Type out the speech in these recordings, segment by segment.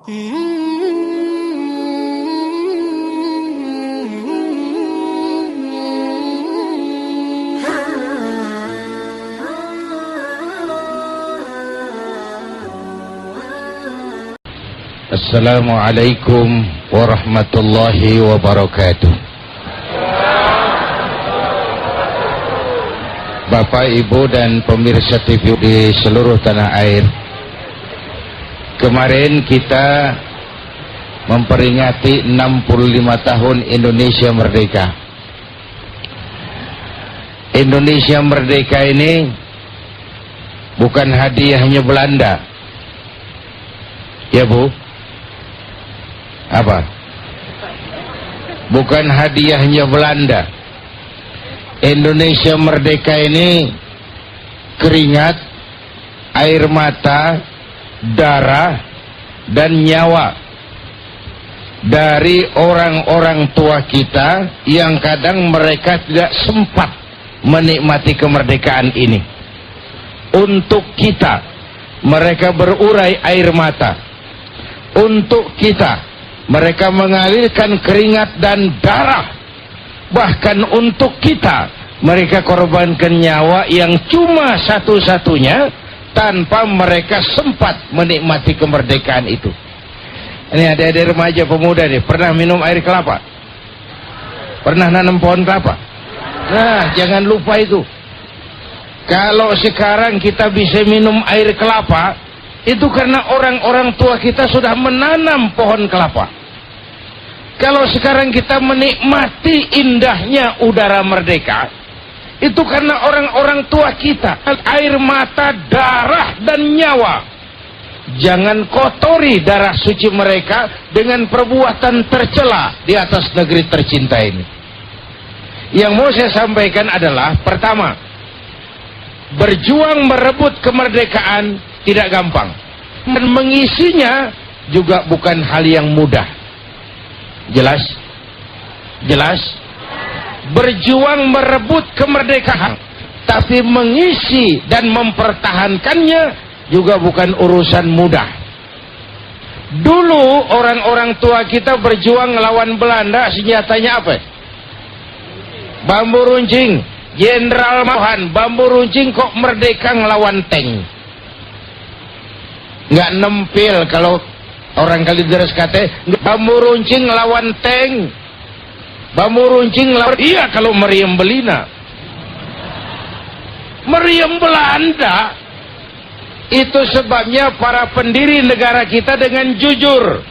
Assalamualaikum warahmatullahi wabarakatuh. Bapak, Ibu, dan pemirsa TV di seluruh tanah air, kemarin kita memperingati 65 tahun Indonesia Merdeka. Indonesia Merdeka ini bukan hadiahnya Belanda, ya Bu? Apa? Bukan hadiahnya Belanda. Indonesia Merdeka ini keringat, air mata, darah, dan nyawa dari orang-orang tua kita yang kadang mereka tidak sempat menikmati kemerdekaan ini. Untuk kita, mereka berurai air mata. Untuk kita, mereka mengalirkan keringat dan darah. Bahkan untuk kita, mereka korbankan nyawa yang cuma satu-satunya tanpa mereka sempat menikmati kemerdekaan itu. Ini ada remaja pemuda nih, pernah minum air kelapa? Pernah nanam pohon kelapa? Nah, jangan lupa itu. Kalau sekarang kita bisa minum air kelapa, itu karena orang-orang tua kita sudah menanam pohon kelapa. Kalau sekarang kita menikmati indahnya udara merdeka, itu karena orang-orang tua kita, air mata, darah, dan nyawa. Jangan kotori darah suci mereka dengan perbuatan tercela di atas negeri tercinta ini. Yang mau saya sampaikan adalah, pertama, berjuang merebut kemerdekaan tidak gampang, dan mengisinya juga bukan hal yang mudah. Jelas? Jelas? Berjuang merebut kemerdekaan, tapi mengisi dan mempertahankannya juga bukan urusan mudah. Dulu orang-orang tua kita berjuang melawan Belanda, senjatanya apa? Bambu runcing. Jenderal Mohan, bambu runcing kok merdeka ngelawan tank. Nggak nempel kalau orang Kalideres kata, bambu runcing ngelawan tank. Bambu runcing ngelawan, iya kalau meriam Belina. Meriam Belanda. Itu sebabnya para pendiri negara kita dengan jujur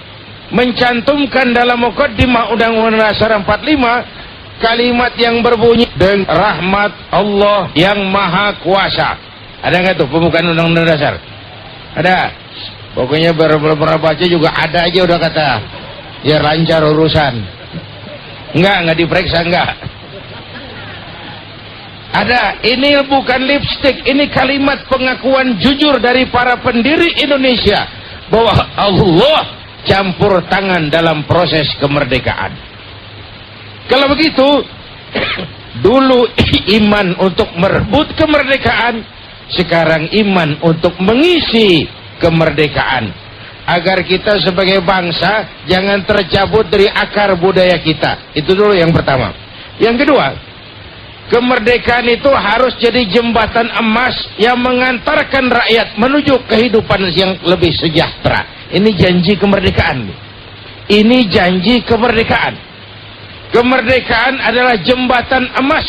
mencantumkan dalam mukaddimah Undang-Undang Dasar 45 kalimat yang berbunyi, dengan rahmat Allah yang Maha Kuasa. Ada nggak tuh pembukaan Undang-Undang Dasar? Ada. Pokoknya berapa baca juga ada aja udah kata. Ya lancar urusan. Enggak diperiksa enggak. Ada. Ini bukan lipstick, ini kalimat pengakuan jujur dari para pendiri Indonesia bahwa Allah campur tangan dalam proses kemerdekaan. Kalau begitu, dulu iman untuk merebut kemerdekaan, sekarang iman untuk mengisi kemerdekaan, agar kita sebagai bangsa jangan tercabut dari akar budaya kita. Itu dulu yang pertama. Yang kedua, kemerdekaan itu harus jadi jembatan emas yang mengantarkan rakyat menuju kehidupan yang lebih sejahtera. Ini janji kemerdekaan. Ini janji kemerdekaan. Kemerdekaan adalah jembatan emas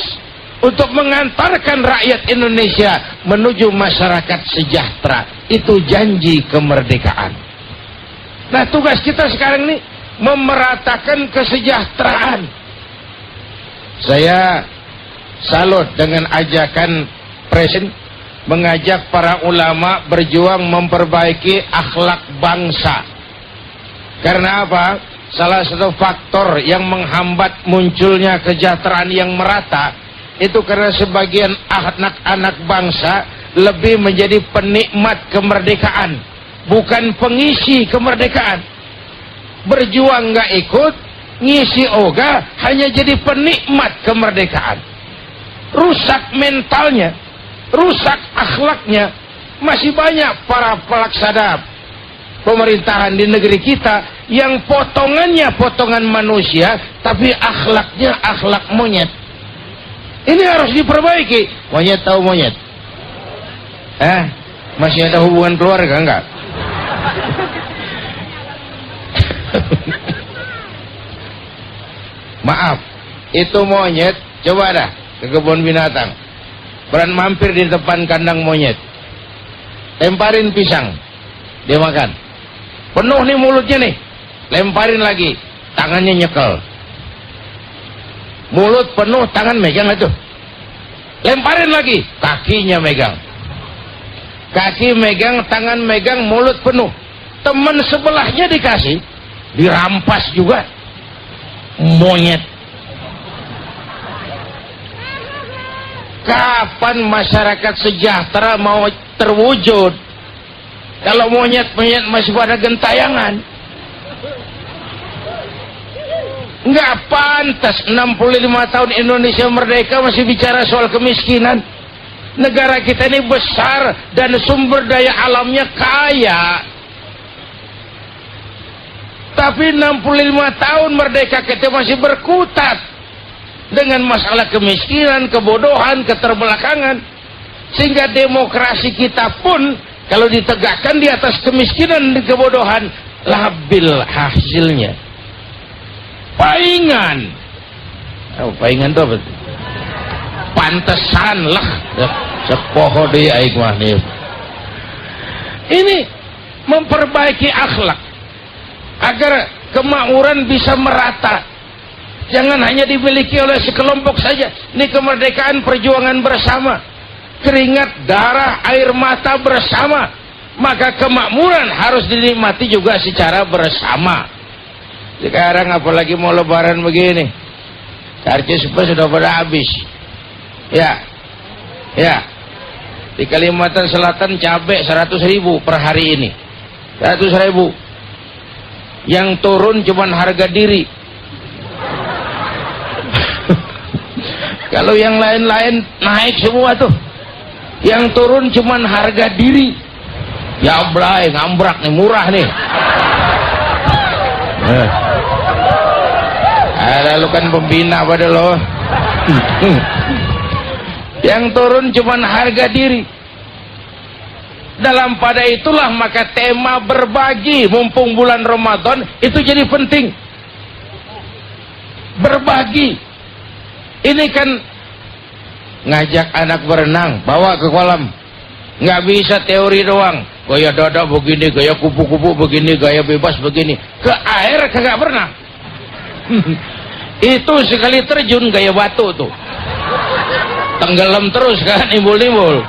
untuk mengantarkan rakyat Indonesia menuju masyarakat sejahtera. Itu janji kemerdekaan. Nah, tugas kita sekarang ini memeratakan kesejahteraan. Saya salut dengan ajakan Presiden mengajak para ulama berjuang memperbaiki akhlak bangsa. Karena apa? Salah satu faktor yang menghambat munculnya kesejahteraan yang merata itu karena sebagian anak-anak bangsa lebih menjadi penikmat kemerdekaan, bukan pengisi kemerdekaan. Berjuang nggak ikut, ngisi oga, hanya jadi penikmat kemerdekaan. Rusak mentalnya, rusak akhlaknya. Masih banyak para pelaksana pemerintahan di negeri kita yang potongannya potongan manusia tapi akhlaknya akhlak monyet. Ini harus diperbaiki. Monyet tahu monyet? Masih ada hubungan keluarga enggak? Maaf, itu monyet. Coba dah ke kebun binatang, beran mampir di depan kandang monyet, lemparin pisang, dia makan. Penuh nih mulutnya nih, lemparin lagi, tangannya nyekel. Mulut penuh, tangan megang itu. Lemparin lagi, kakinya megang. Kaki megang, tangan megang, mulut penuh. Teman sebelahnya dikasih, dirampas juga. Monyet. Kapan masyarakat sejahtera mau terwujud kalau monyet-monyet masih pada gentayangan? Nggak pantas. 65 tahun Indonesia merdeka masih bicara soal kemiskinan. Negara kita ini besar dan sumber daya alamnya kaya, tapi 65 tahun merdeka kita masih berkutat dengan masalah kemiskinan, kebodohan, keterbelakangan. Sehingga demokrasi kita pun kalau ditegakkan di atas kemiskinan dan kebodohan, labil hasilnya. Paingan. Paingan itu apa? Pantesan lah sepoho di aik mah nih. Ini memperbaiki akhlak agar kemakmuran bisa merata. Jangan hanya dimiliki oleh sekelompok saja. Ini kemerdekaan perjuangan bersama, keringat, darah, air mata bersama. Maka kemakmuran harus dinikmati juga secara bersama. Sekarang apalagi mau lebaran begini, karcis sudah pada habis. Ya, di Kalimantan Selatan cabai 100.000 per hari ini, 100.000. Yang turun cuman harga diri. Kalau yang lain-lain naik semua tuh, yang turun cuman harga diri. Ya blay, ngambrak nih, murah nih. Lalu kan pembina pada lo. Yang turun cuman harga diri. Dalam pada itulah maka tema berbagi mumpung bulan Ramadan itu jadi penting. Berbagi. Ini kan ngajak anak berenang, bawa ke kolam. Nggak bisa teori doang. Gaya dada begini, gaya kupu-kupu begini, gaya bebas begini. Ke air kagak pernah. Itu sekali terjun gaya batu tuh. Tenggelam terus kan, nimbul-nimbul.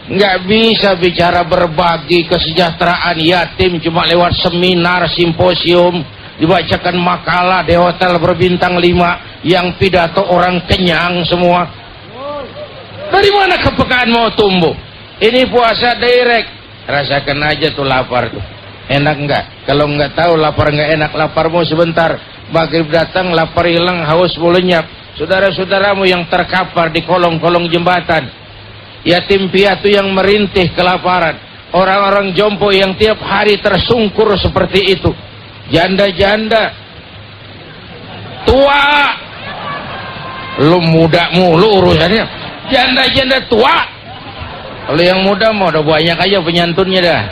Nggak bisa bicara berbagi kesejahteraan yatim cuma lewat seminar, simposium, dibacakan makalah di hotel berbintang 5 yang pidato orang kenyang semua. Dari mana kepekaan mau tumbuh? Ini puasa direct, rasakan aja tuh lapar tuh. Enak nggak? Kalau nggak tahu lapar nggak enak, laparmu sebentar, maghrib datang lapar hilang, haus lenyap. Saudara-saudaramu yang terkapar di kolong-kolong jembatan, yatim piatu yang merintih kelaparan, orang-orang jompo yang tiap hari tersungkur seperti itu, janda-janda tua, lu muda mulu urusannya, janda-janda tua. Kalau yang muda mau udah banyak aja penyantunnya dah.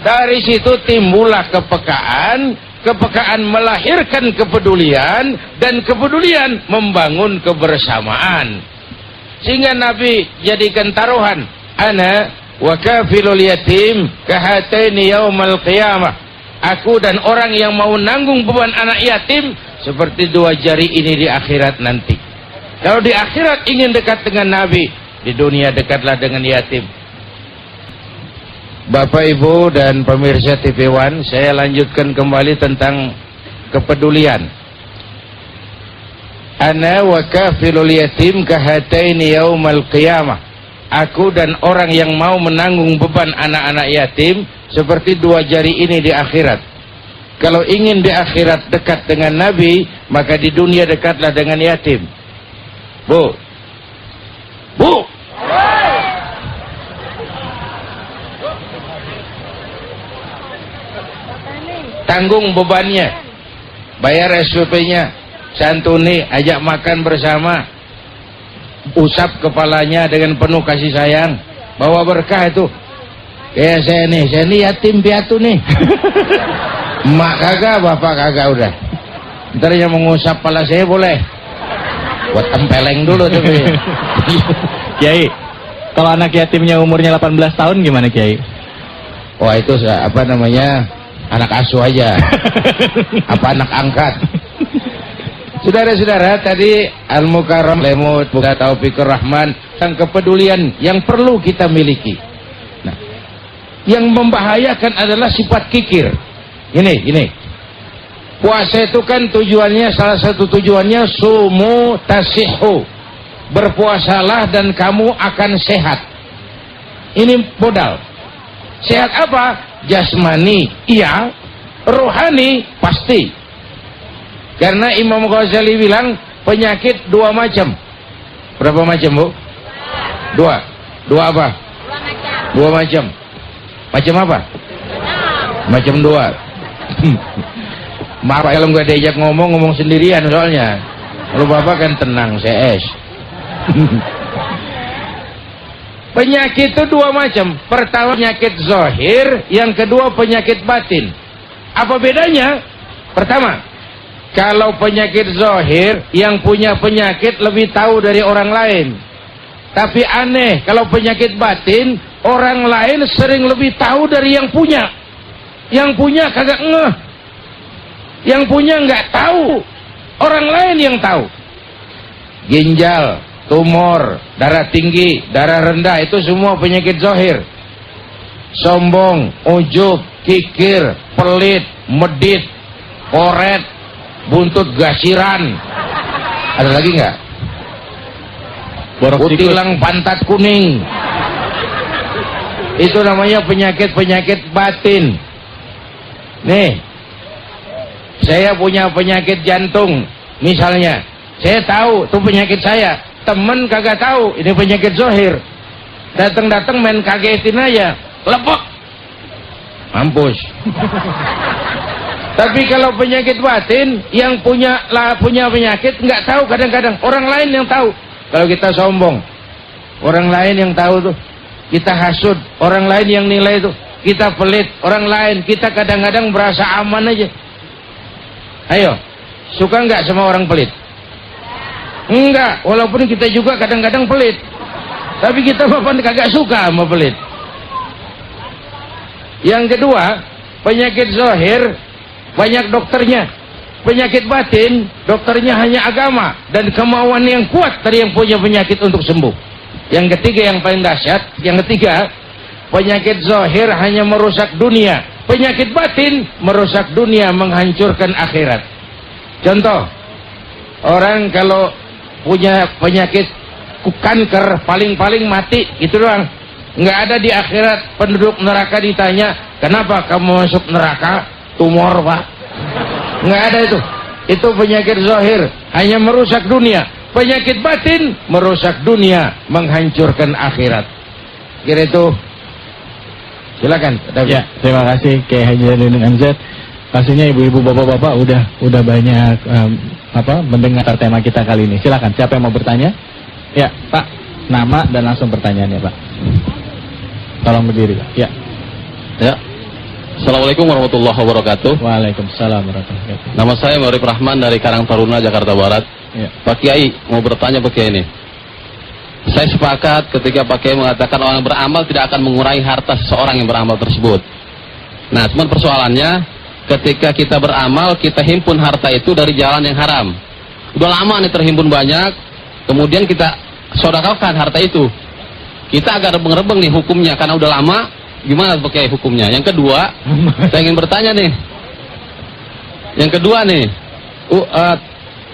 Dari situ timbullah kepekaan. Kepekaan melahirkan kepedulian, dan kepedulian membangun kebersamaan. Sehingga Nabi jadikan taruhan, ana wa kafilul yatim kahataini yaumal qiyamah. Aku dan orang yang mau nanggung beban anak yatim seperti dua jari ini di akhirat nanti. Kalau di akhirat ingin dekat dengan Nabi, di dunia dekatlah dengan yatim. Bapak, Ibu, dan pemirsa TV One, saya lanjutkan kembali tentang kepedulian. Ana wa kafilul yatim kahataini yaumal qiyamah. Aku dan orang yang mau menanggung beban anak-anak yatim seperti dua jari ini di akhirat. Kalau ingin di akhirat dekat dengan Nabi, maka di dunia dekatlah dengan yatim. Bu, tanggung bebannya, bayar SPP-nya, santuni, ajak makan bersama, usap kepalanya dengan penuh kasih sayang, bawa berkah itu. Kayak saya nih yatim piatu nih. Emak kagak, bapak kagak, udah. Ntar yang mengusap kepala saya boleh. Buat tempeleng dulu tapi. Kiai, kalau anak yatimnya umurnya 18 tahun gimana Kiai? Wah itu apa namanya, anak asuh aja. Apa anak angkat. Saudara-saudara, tadi Al-Mukarram Lemut Buka Taufikur Rahman tentang kepedulian yang perlu kita miliki. Nah, yang membahayakan adalah sifat kikir. Gini, puasa itu kan tujuannya, salah satu tujuannya sumu tasihu, berpuasalah dan kamu akan sehat. Ini modal. Sehat apa? Jasmani iya, rohani pasti. Karena Imam Ghazali bilang penyakit dua macam. Berapa macam, Bu? Dua apa? Dua macam. Macam apa? Macam dua. Marah kalau nggak diajak ngomong sendirian soalnya. Kalau Bapak kan tenang, CS. Penyakit itu dua macam. Pertama penyakit zahir, yang kedua penyakit batin. Apa bedanya? Pertama, kalau penyakit zahir, yang punya penyakit lebih tahu dari orang lain. Tapi aneh, kalau penyakit batin, orang lain sering lebih tahu dari yang punya. Yang punya kagak ngeh. Yang punya nggak tahu, orang lain yang tahu. Ginjal, tumor, darah tinggi, darah rendah, itu semua penyakit zahir. Sombong, ujub, kikir, pelit, medit, koret, buntut gasiran. Ada lagi nggak? Kutilang pantat kuning. Itu namanya penyakit-penyakit batin. Nih, saya punya penyakit jantung misalnya, saya tahu itu penyakit saya, temen kagak tahu ini penyakit zahir. Datang main kagetin aja, lepek, mampus. Tapi kalau penyakit batin, yang punya penyakit nggak tahu, kadang-kadang orang lain yang tahu. Kalau kita sombong, orang lain yang tahu tuh. Kita hasud, orang lain yang nilai tuh. Kita pelit, orang lain. Kita kadang-kadang berasa aman aja. Ayo, suka nggak sama orang pelit? Enggak, walaupun kita juga kadang-kadang pelit. Tapi kita kagak suka sama pelit. Yang kedua, penyakit zahir banyak dokternya. Penyakit batin, dokternya hanya agama dan kemauan yang kuat dari yang punya penyakit untuk sembuh. Yang ketiga yang paling dahsyat, yang ketiga, penyakit zahir hanya merusak dunia. Penyakit batin merusak dunia, menghancurkan akhirat. Contoh, orang kalau punya penyakit kanker, paling-paling mati, itu doang. Nggak ada di akhirat. Penduduk neraka ditanya, kenapa kamu masuk neraka? Tumor, Pak. Nggak ada itu. Itu penyakit zahir, hanya merusak dunia. Penyakit batin merusak dunia, menghancurkan akhirat. Kira itu. Silakan. Ya, terima kasih Kiai Haji Zainuddin MZ. Pastinya ibu-ibu, bapak-bapak udah banyak mendengar tema kita kali ini. Silakan, siapa yang mau bertanya? Ya, Pak, nama dan langsung pertanyaannya, Pak. Tolong berdiri, Pak. Ya. Assalamualaikum warahmatullahi wabarakatuh. Waalaikumsalam warahmatullahi wabarakatuh. Nama saya Maurib Rahman dari Karang Taruna, Jakarta Barat. Ya. Pak Kiai, mau bertanya Pak Kiai ini. Saya sepakat ketika Pak Kiai mengatakan orang beramal tidak akan mengurangi harta seseorang yang beramal tersebut. Nah, cuman persoalannya ketika kita beramal, kita himpun harta itu dari jalan yang haram. Udah lama nih terhimpun banyak, kemudian kita sedekahkan harta itu. Kita agak rebeng-rebeng nih hukumnya karena udah lama. Gimana Pak Kiai hukumnya? Yang kedua, saya ingin bertanya nih. Yang kedua nih,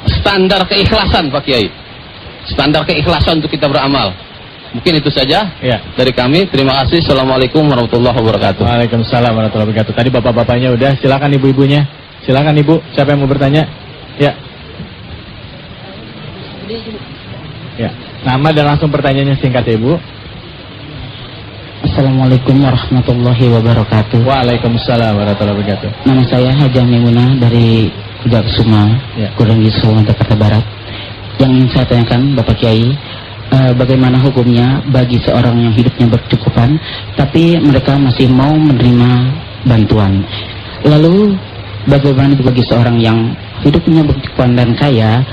standar keikhlasan Pak Kiai. Standar keikhlasan untuk kita beramal. Mungkin itu saja dari kami. Terima kasih. Assalamualaikum warahmatullahi wabarakatuh. Waalaikumsalam warahmatullahi wabarakatuh. Tadi bapak-bapaknya udah, silakan ibu-ibunya. Silakan ibu, siapa yang mau bertanya? Ya. Ya. Nama dan langsung pertanyaannya singkat ya, Bu. Assalamualaikum warahmatullahi wabarakatuh. Waalaikumsalam warahmatullahi wabarakatuh. Nama saya Haja Maimunah dari Kudaksuma, Ya. Kudangiso, Jakarta Barat. Yang ingin saya tanyakan Bapak Kiai, bagaimana hukumnya bagi seorang yang hidupnya berkecukupan, tapi mereka masih mau menerima bantuan? Lalu bagaimana bagi seorang yang hidupnya berkecukupan dan kaya,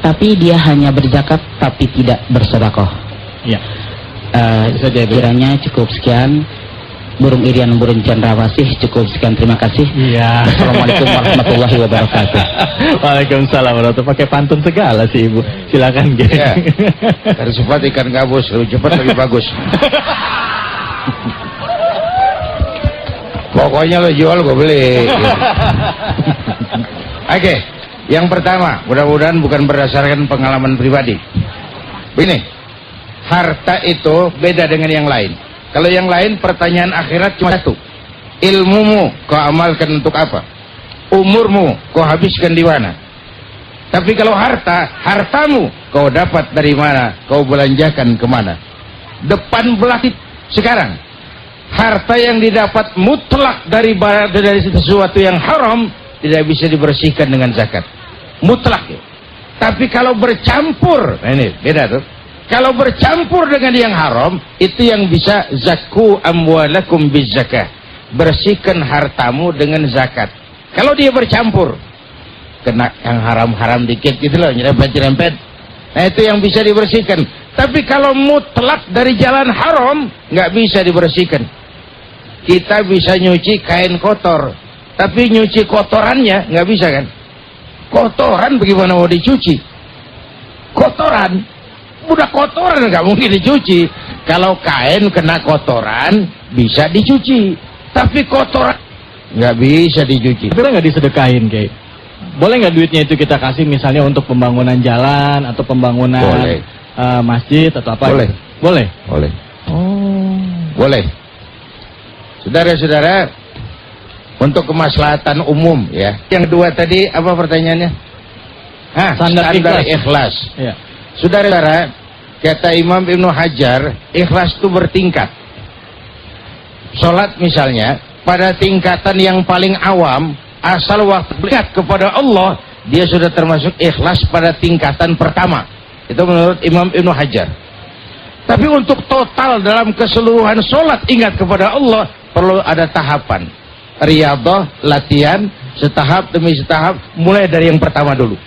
tapi dia hanya berzakat tapi tidak bersedekah? Ya. Bisa jadi. Kiranya cukup sekian. Burung Irian Burung Cendrawasih, cukup sekian, terima kasih. Iya. Assalamualaikum warahmatullahi wabarakatuh. Waalaikumsalam warahmatullahi. Pakai pantun segala sih Ibu. Silakan Kiai. Ya. Tercepat ikan gabus, lebih cepat lebih bagus. Pokoknya lo jual gue beli. Oke, yang pertama, mudah-mudahan bukan berdasarkan pengalaman pribadi. Begini, harta itu beda dengan yang lain. Kalau yang lain pertanyaan akhirat cuma satu. Ilmumu kau amalkan untuk apa? Umurmu kau habiskan di mana? Tapi kalau harta, hartamu kau dapat dari mana? Kau belanjakan kemana? Depan belakang. Sekarang, harta yang didapat mutlak dari sesuatu yang haram tidak bisa dibersihkan dengan zakat. Mutlak. Tapi kalau bercampur, nah ini beda tuh. Kalau bercampur dengan yang haram, itu yang bisa zakku amwalakum bizzakah. Bersihkan hartamu dengan zakat. Kalau dia bercampur, kena yang haram-haram dikit gitu loh, nyerempet-nyerempet. Nah itu yang bisa dibersihkan. Tapi kalau mutlak dari jalan haram, nggak bisa dibersihkan. Kita bisa nyuci kain kotor, tapi nyuci kotorannya nggak bisa kan? Kotoran bagaimana mau dicuci? Kotoran. Udah kotoran nggak mungkin dicuci. Kalau kain kena kotoran bisa dicuci, tapi kotoran nggak bisa dicuci. Boleh nggak disedekahin Kiai? Boleh nggak duitnya itu kita kasih misalnya untuk pembangunan jalan atau pembangunan masjid atau apa? Boleh. Boleh. Boleh. Oh. Boleh. Saudara-saudara, untuk kemaslahatan umum ya. Yang kedua tadi apa pertanyaannya? Standar ikhlas. Ya. Saudara-saudara, kata Imam Ibnu Hajar, ikhlas itu bertingkat. Sholat misalnya, pada tingkatan yang paling awam, asal waktu dekat kepada Allah, dia sudah termasuk ikhlas pada tingkatan pertama. Itu menurut Imam Ibnu Hajar. Tapi untuk total dalam keseluruhan sholat ingat kepada Allah, perlu ada tahapan. Riyadhah, latihan, setahap demi setahap, mulai dari yang pertama dulu.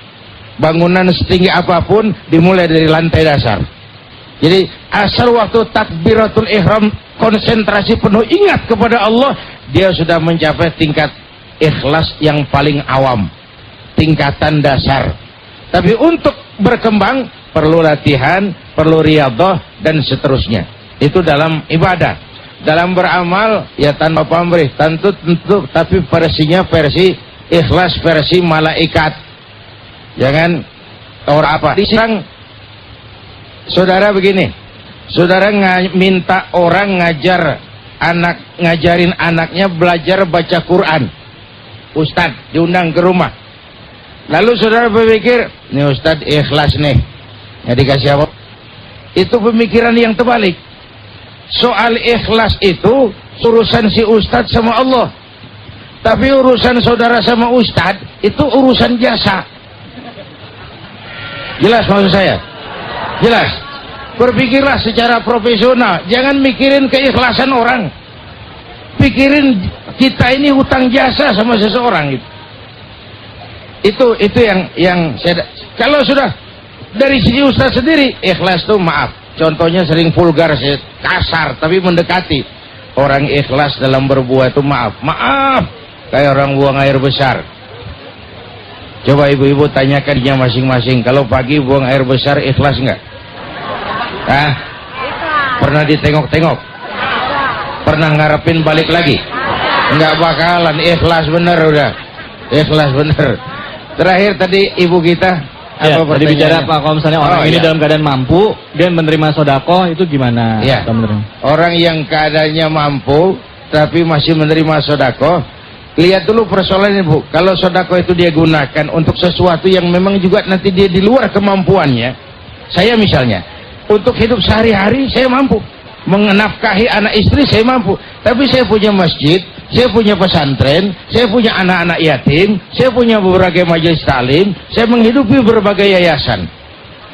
Bangunan setinggi apapun dimulai dari lantai dasar. Jadi asal waktu takbiratul ihram konsentrasi penuh ingat kepada Allah, dia sudah mencapai tingkat ikhlas yang paling awam, tingkatan dasar. Tapi untuk berkembang perlu latihan, perlu riyadhah dan seterusnya. Itu dalam ibadah. Dalam beramal ya tanpa pamrih, tentu tapi versinya versi ikhlas, versi malaikat. Jangan orang apa diserang. Saudara begini, saudara minta orang ngajarin anaknya belajar baca Quran. Ustadz diundang ke rumah. Lalu saudara berpikir, ini Ustadz ikhlas nih, ya dikasih apa? Itu pemikiran yang terbalik. Soal ikhlas itu urusan si Ustadz sama Allah. Tapi urusan saudara sama Ustadz itu urusan jasa. Jelas maksud saya? Jelas. Berpikirlah secara profesional, jangan mikirin keikhlasan orang. Pikirin kita ini hutang jasa sama seseorang itu yang saya, kalau sudah dari sisi Ustaz sendiri ikhlas tuh maaf. Contohnya sering vulgar, kasar tapi mendekati. Orang ikhlas dalam berbuat itu maaf kayak orang buang air besar. Coba ibu-ibu tanyakan dia masing-masing, kalau pagi buang air besar ikhlas nggak? Pernah ditengok-tengok? Pernah ngarepin balik lagi? Nggak bakalan, ikhlas bener udah. Ikhlas bener. Terakhir tadi ibu kita ya, tadi bicara Pak, kalau misalnya orang ini dalam keadaan mampu, dia menerima sodako, itu gimana? Ya. Orang yang keadaannya mampu tapi masih menerima sodako, lihat dulu persoalannya Bu. Kalau sodako itu dia gunakan untuk sesuatu yang memang juga nanti dia di luar kemampuannya. Saya misalnya untuk hidup sehari-hari saya mampu, menafkahi anak istri saya mampu, tapi saya punya masjid, saya punya pesantren, saya punya anak-anak yatim, saya punya berbagai majelis taklim, saya menghidupi berbagai yayasan.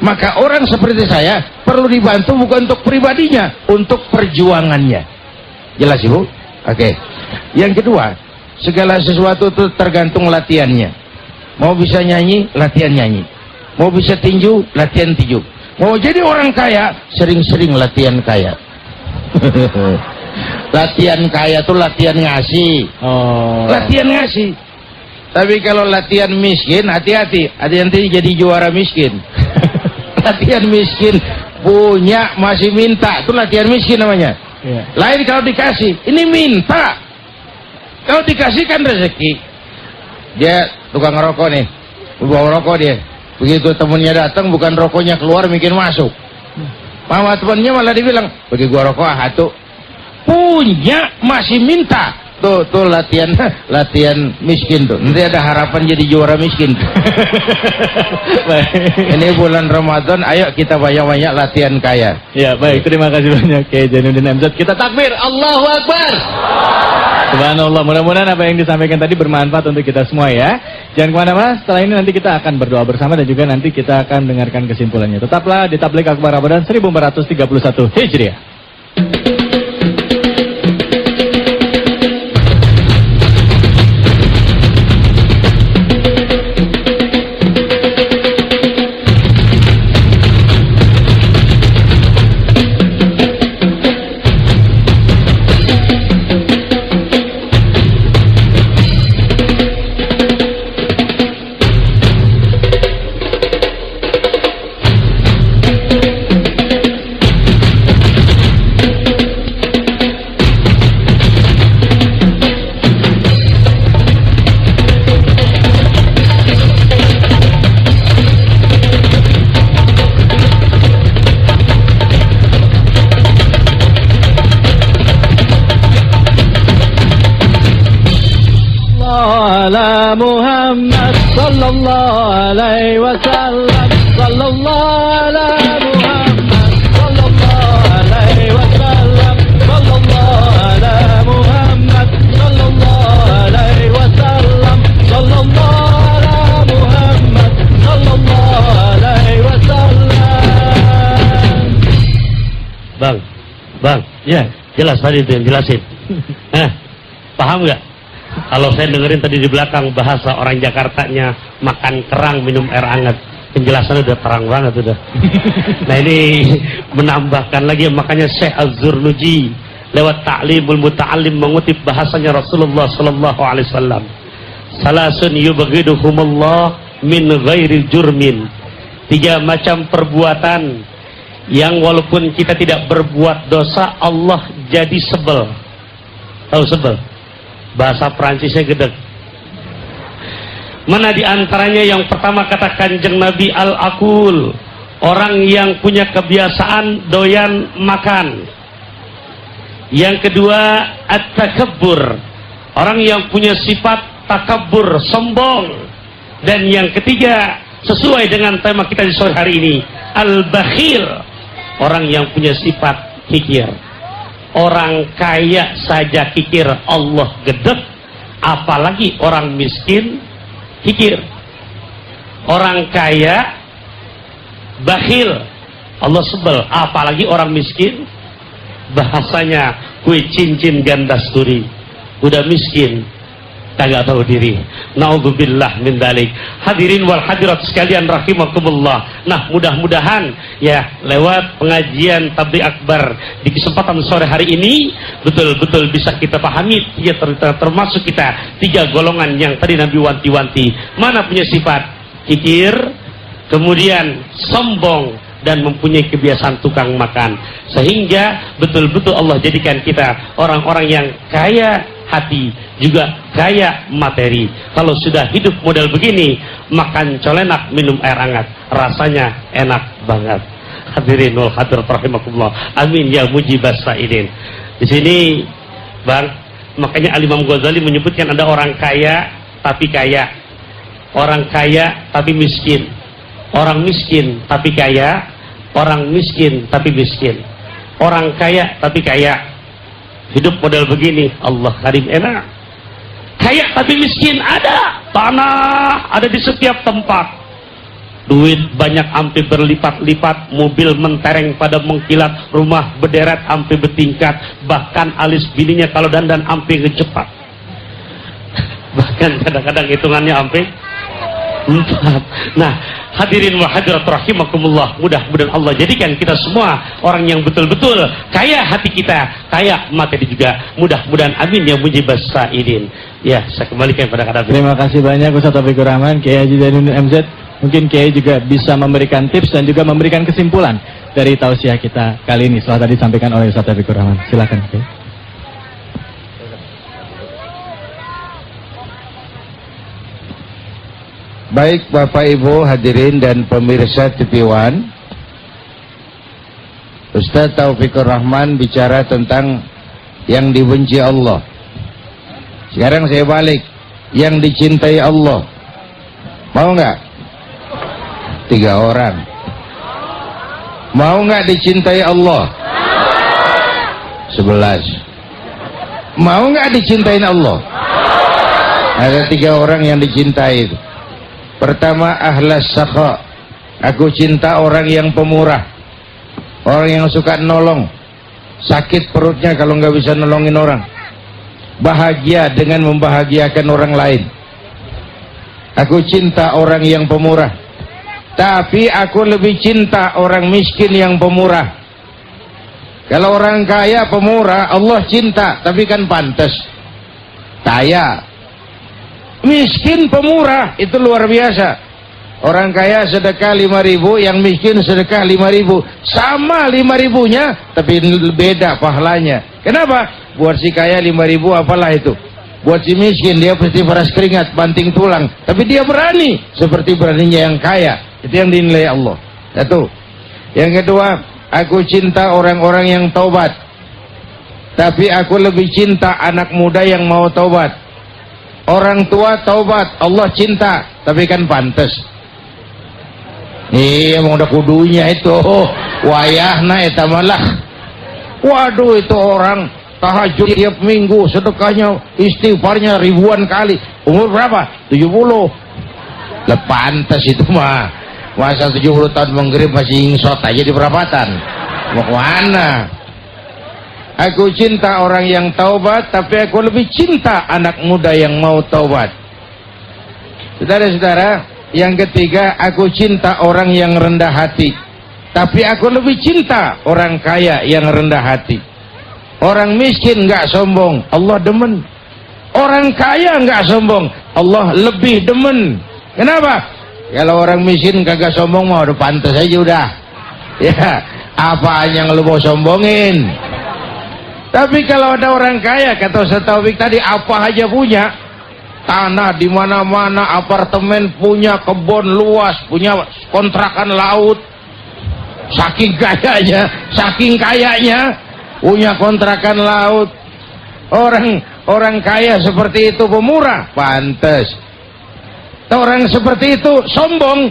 Maka orang seperti saya perlu dibantu bukan untuk pribadinya, untuk perjuangannya. Jelas Ibu? Oke. Yang kedua, segala sesuatu itu tergantung latihannya. Mau bisa nyanyi, latihan nyanyi. Mau bisa tinju, latihan tinju. Mau jadi orang kaya, sering-sering latihan kaya. Latihan kaya tuh latihan ngasih. Latihan ngasih. Tapi kalau latihan miskin, hati-hati. Hati-hati jadi juara miskin. Latihan miskin, punya masih minta, itu latihan miskin namanya. Lain kalau dikasih, ini minta. Kalau dikasih kan rezeki. Dia tukang rokok nih, bawa rokok dia. Begitu temennya datang, bukan rokoknya keluar, bikin masuk. Mama temannya malah dibilang, bagi gua rokok satu. Punya masih minta. Tuh latihan miskin tuh. Nanti ada harapan jadi juara miskin. Ini bulan Ramadan, ayo kita banyak-banyak latihan kaya. Ya, baik, terima kasih banyak Kiai Zainuddin MZ. Kita takbir, Allahu Akbar. Subhanallah, mudah-mudahan apa yang disampaikan tadi bermanfaat untuk kita semua ya. Jangan kemana-mana, setelah ini nanti kita akan berdoa bersama dan juga nanti kita akan dengarkan kesimpulannya. Tetaplah di Tabligh Akbar Ramadan 1431 Hijriah. Muhammad sallallahu alaihi wasallam, sallallahu ala Muhammad sallallahu alaihi wasallam, sallallahu ala Muhammad sallallahu alaihi wasallam, sallallahu ala Muhammad sallallahu alaihi wasallam. Bang, ya jelas tadi itu yang jelasin. Paham nggak? Kalau saya dengerin tadi di belakang bahasa orang Jakartanya makan kerang minum air hangat, penjelasannya udah terang banget udah. Nah ini menambahkan lagi, makanya Syekh Az-Zurnuji lewat Ta'limul Muta'allim mengutip bahasanya Rasulullah sallallahu alaihi wasallam. Salasun yubghiduhumullah min ghairi jurmin. 3 macam perbuatan yang walaupun kita tidak berbuat dosa Allah jadi sebel. Tahu sebel? Bahasa Perancisnya gedeg. Mana di antaranya? Yang pertama kata Kanjeng Nabi, al-akul, orang yang punya kebiasaan doyan makan. Yang kedua, at-takabbur, orang yang punya sifat takabur, sombong. Dan yang ketiga, sesuai dengan tema kita di sore hari ini, al-bakhil, orang yang punya sifat kikir. Orang kaya saja kikir, Allah gedek, apalagi orang miskin kikir. Orang kaya bakhil, Allah sebel, apalagi orang miskin. Bahasanya kue cincin gandasturi, udah miskin kagak tahu diri. Naudzubillah min dzalik. Hadirin wal hadirat sekalian rahimakumullah. Nah, mudah-mudahan ya lewat pengajian Tabligh Akbar di kesempatan sore hari ini betul-betul bisa kita pahami ya, termasuk kita 3 golongan yang tadi Nabi wanti-wanti. Mana punya sifat kikir, kemudian sombong, dan mempunyai kebiasaan tukang makan. Sehingga betul-betul Allah jadikan kita orang-orang yang kaya hati, juga kaya materi. Kalau sudah hidup model begini, makan colenak, minum air hangat, rasanya enak banget. Hadirin wal hadirat rahimakumullah. Amin ya mujibas sa'ilin. Di sini, Bang, makanya Al-Imam Ghazali menyebutkan ada orang kaya tapi kaya, orang kaya tapi miskin, orang miskin tapi kaya, orang miskin tapi miskin. orang kaya tapi kaya, hidup model begini, Allah karim enak. Kaya tapi miskin ada, tanah ada di setiap tempat, duit banyak sampai berlipat-lipat, mobil mentereng pada mengkilat, rumah berderet sampai bertingkat, bahkan alis bininya kalau dandan sampai ngecepat. Bahkan kadang-kadang hitungannya sampai 4. Nah, hadirin wa hadirat rahimakumullah, mudah-mudahan Allah jadikan kita semua orang yang betul-betul kaya hati kita, kaya mata juga. Mudah-mudahan amin ya mujibas sa'idin. Ya, saya kembalikan pada kata. Terima kasih banyak Ustaz Taufikur Rahman, Kiai Haji Zainuddin MZ. Mungkin Kiai juga bisa memberikan tips dan juga memberikan kesimpulan dari tausiah kita kali ini setelah tadi disampaikan oleh Ustaz Taufikur Rahman. Silakan, Kiai. Baik Bapak Ibu hadirin dan pemirsa TV One, Ustaz Taufikur Rahman bicara tentang yang dibenci Allah. Sekarang saya balik, yang dicintai Allah. Mau nggak? 3 orang. Mau nggak dicintai Allah? 11. Mau nggak dicintain Allah? Ada 3 orang yang dicintai itu. Pertama, ahlas sakha. Aku cinta orang yang pemurah, orang yang suka nolong. Sakit perutnya kalau nggak bisa nolongin orang, bahagia dengan membahagiakan orang lain. Aku cinta orang yang pemurah, tapi aku lebih cinta orang miskin yang pemurah. Kalau orang kaya pemurah, Allah cinta, tapi kan pantas. Kaya, miskin pemurah, itu luar biasa. Orang kaya sedekah 5.000, yang miskin sedekah 5.000, sama 5.000-nya, tapi beda pahalanya. Kenapa? Buat si kaya 5.000 apalah itu, buat si miskin dia pasti peras keringat, banting tulang, tapi dia berani seperti beraninya yang kaya. Itu yang dinilai Allah. Satu. Yang kedua, aku cinta orang-orang yang taubat, tapi aku lebih cinta anak muda yang mau taubat. Orang tua taubat, Allah cinta, tapi kan pantas. Iya, emang udah kudunya itu. Wayahna eta malah. Waduh, itu orang tahajud tiap minggu, sedekahnya, istighfarnya ribuan kali. Umur berapa? 70. Lah pantas itu mah. Masa 70 tahun menggrib masih insot aja di perapatan. Mau kemana? Aku cinta orang yang taubat, tapi aku lebih cinta anak muda yang mau taubat. Saudara-saudara, yang ketiga, aku cinta orang yang rendah hati, tapi aku lebih cinta orang kaya yang rendah hati. Orang miskin nggak sombong, Allah demen. Orang kaya nggak sombong, Allah lebih demen. Kenapa? Kalau orang miskin kagak sombong mah udah pantas aja udah. Ya, apaan yang lu mau sombongin? Tapi kalau ada orang kaya, kata Ustaz Taufik tadi, apa aja punya, tanah di mana-mana, apartemen punya, kebun luas, punya kontrakan laut, saking kayanya, punya kontrakan laut. Orang kaya seperti itu pemurah, pantas. Orang seperti itu sombong,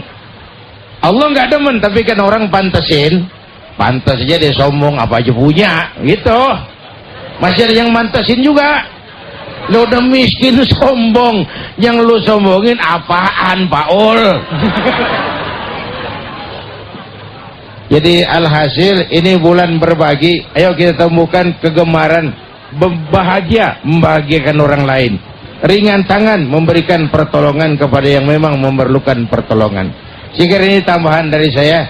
Allah nggak demen, tapi kan orang pantesin, pantas aja dia sombong, apa aja punya, gitu. Masih ada yang mantasin juga. Lo udah miskin sombong, yang lu sombongin apaan, Paul? Jadi alhasil ini bulan berbagi. Ayo kita temukan kegemaran bahagia, membahagiakan orang lain. Ringan tangan memberikan pertolongan kepada yang memang memerlukan pertolongan. Jika ini tambahan dari saya.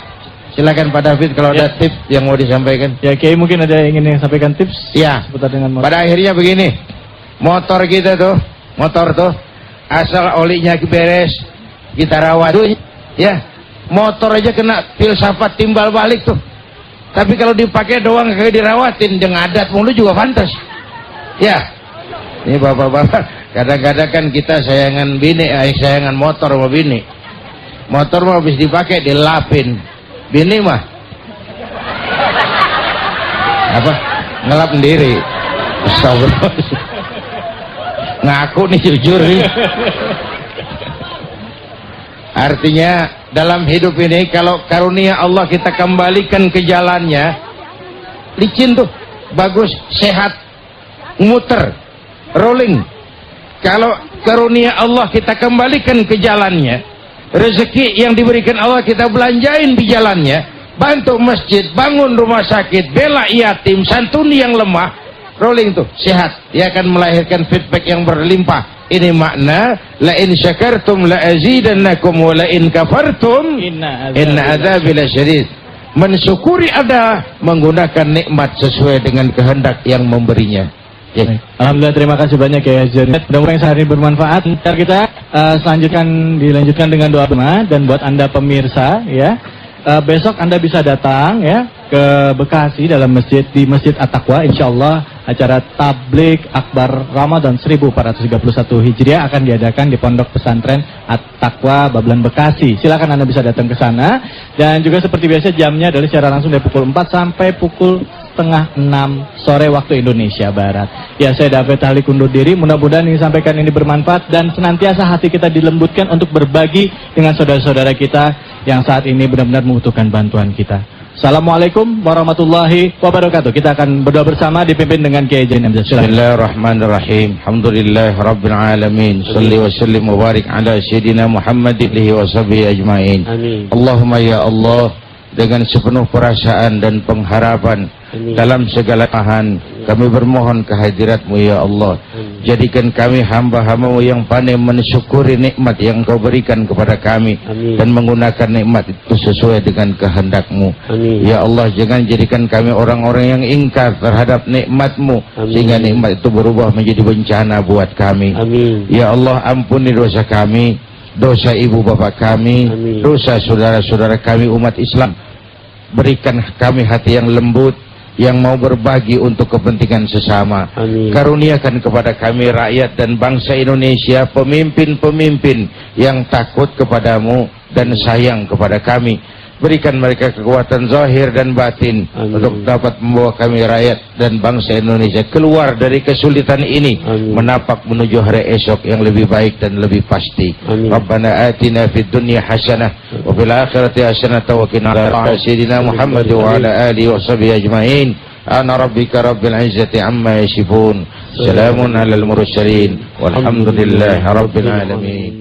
Silakan Pak David kalau ada tips yang mau disampaikan. Ya, Kiai mungkin ada yang ingin sampaikan tips. Ya. Seputar dengan motor. Pada akhirnya begini, motor kita tuh, asal olinya beres, kita rawat. Ya, motor aja kena filsafat timbal balik tuh. Tapi kalau dipakai doang kayak dirawatin, dengan adat mulu juga pantas. Ya, ini bapak-bapak, kadang-kadang kan kita sayangan bini, sayangan motor sama bini. Motor mah habis dipakai dilapin. Bini mah apa? Ngelap sendiri. Astagfirullah. Ngaku nih jujur nih. Artinya dalam hidup ini kalau karunia Allah kita kembalikan ke jalannya, licin tuh, bagus, sehat, muter, rolling. Kalau karunia Allah kita kembalikan ke jalannya, rezeki yang diberikan Allah kita belanjain di jalannya, bantu masjid, bangun rumah sakit, bela yatim, santuni yang lemah, rolling tuh, sehat. Dia akan melahirkan feedback yang berlimpah. Ini makna la in syakartum la azidannakum wa la in kafartum inna adzabi lasyadid. Mensyukuri ada, menggunakan nikmat sesuai dengan kehendak yang memberinya. Ya. Alhamdulillah, terima kasih banyak ya Haji. Mudah-mudahan sehari bermanfaat. Ntar kita dilanjutkan dengan doa bersama. Dan buat Anda pemirsa ya, besok Anda bisa datang ya ke Bekasi dalam di Masjid At-Taqwa, insyaallah acara Tabligh Akbar Ramadan 1431 Hijriah akan diadakan di Pondok Pesantren At-Taqwa Babelan Bekasi. Silakan Anda bisa datang ke sana, dan juga seperti biasa jamnya adalah secara langsung dari pukul 4 sampai pukul 5:30 sore waktu Indonesia Barat. Ya, saya David Halik undur diri. Mudah-mudahan yang disampaikan ini bermanfaat dan senantiasa hati kita dilembutkan untuk berbagi dengan saudara-saudara kita yang saat ini benar-benar membutuhkan bantuan kita. Assalamualaikum warahmatullahi wabarakatuh. Kita akan berdoa bersama dipimpin dengan Kiai Haji Hamzah. Bismillahirrahmanirrahim. Alhamdulillah rabbil alamin. Shalli wa sallim wa barik ala sayyidina Muhammadin wa sahbihi ajmain. Amin. Allahumma ya Allah, dengan sepenuh perasaan dan pengharapan dalam segala tahan, kami bermohon kehadirat-Mu ya Allah. Jadikan kami hamba-hamba-Mu yang pandai mensyukuri nikmat yang Engkau berikan kepada kami. Dan menggunakan nikmat itu sesuai dengan kehendak-Mu. Ya Allah, jangan jadikan kami orang-orang yang ingkar terhadap nikmat-Mu sehingga nikmat itu berubah menjadi bencana buat kami. Ya Allah, ampuni dosa kami, dosa ibu bapak kami, dosa saudara-saudara kami umat Islam. Berikan kami hati yang lembut, yang mau berbagi untuk kepentingan sesama. Karuniakan kepada kami rakyat dan bangsa Indonesia pemimpin-pemimpin yang takut kepadamu dan sayang kepada kami. Berikan mereka kekuatan zahir dan batin untuk dapat membawa kami rakyat dan bangsa Indonesia keluar dari kesulitan ini, menapak menuju hari esok yang lebih baik dan lebih pasti. Rabbana atina fid dunya hasanah wa fil akhirati hasanah wa qina adzabannar. Sayyidina Muhammad wa ala alihi wa sahbihi ajmain. Ana rabbika rabbil izzati amma yasifun. Salamun alal mursalin walhamdulillahi rabbil alamin.